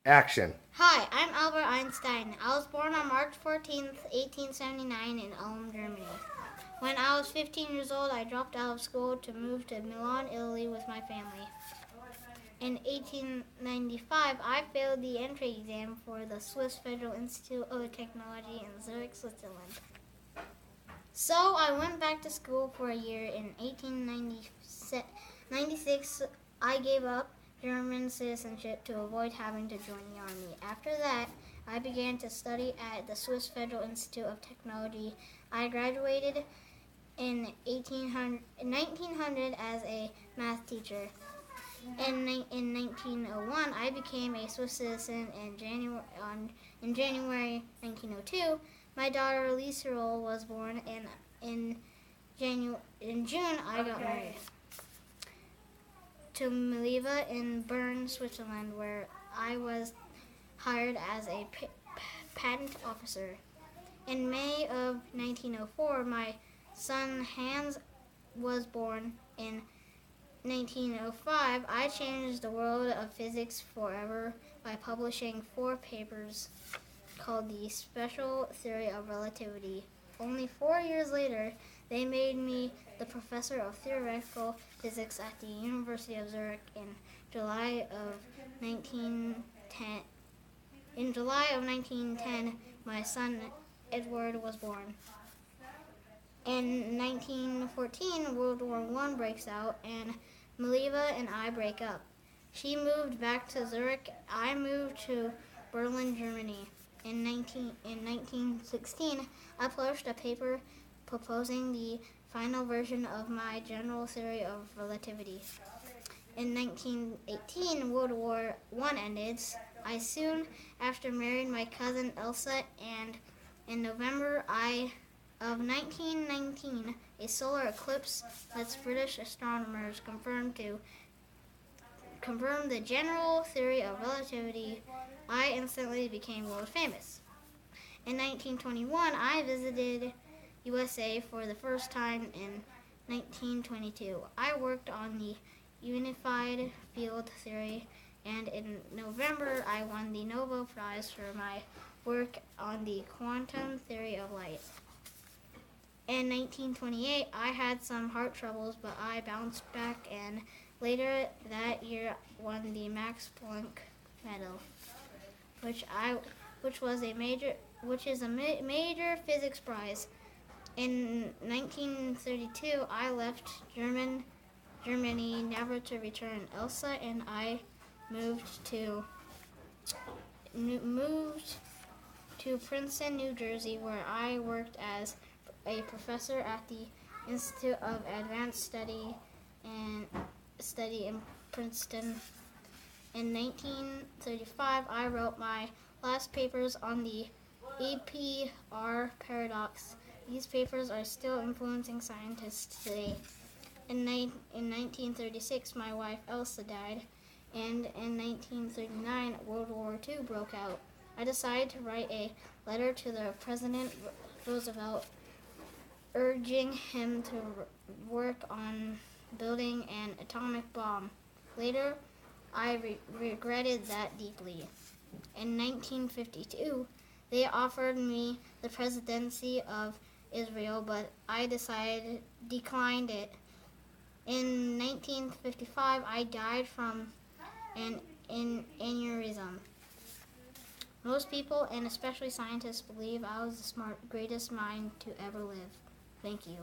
Action. Hi, I'm Albert Einstein. I was born on March 14th, 1879 in Ulm, Germany. When I was 15 years old, I dropped out of school to move to Milan, Italy with my family. In 1895, I failed the entry exam for the Swiss Federal Institute of Technology in Zurich, Switzerland. So I went back to school for a year. In 1896, I gave up German citizenship to avoid having to join the army. After that, I began to study at the Swiss Federal Institute of Technology. I graduated in 1900 as a math teacher. In 1901, I became a Swiss citizen. In January 1902, my daughter Lisa was born, and in June, I got married to Mileva in Bern, Switzerland, where I was hired as a patent officer. In May of 1904, my son Hans was born. In 1905, I changed the world of physics forever by publishing 4 papers called the Special Theory of Relativity. Only 4 years later, they made me the professor of theoretical physics at the University of Zurich. In July of 1910, my son Edward was born. In 1914, World War I breaks out, and Mileva and I break up. She moved back to Zurich. I moved to Berlin, Germany. In 1916, I published a paper proposing the final version of my general theory of relativity. In 1918, World War I ended. I soon after married my cousin Elsa, and in November of 1919, a solar eclipse that British astronomers confirmed the general theory of relativity. I instantly became world famous. In 1921, I visited USA for the first time. In 1922, I worked on the unified field theory, and in November, I won the Nobel Prize for my work on the quantum theory of light. In 1928, I had some heart troubles, but I bounced back, and later that year won the Max Planck Medal, which is a major physics prize. In 1932, I left Germany, never to return. Elsa and I moved to Princeton, New Jersey, where I worked as a professor at the Institute of Advanced Study in Princeton. In 1935, I wrote my last papers on the APR paradox. These papers are still influencing scientists today. In 1936, my wife Elsa died, and in 1939, World War II broke out. I decided to write a letter to the President Roosevelt, urging him to work on building an atomic bomb. Later, I regretted that deeply. In 1952, they offered me the presidency of Israel, but I declined it. In 1955, I died from an aneurysm. Most people, and especially scientists, believe I was the greatest mind to ever live. Thank you.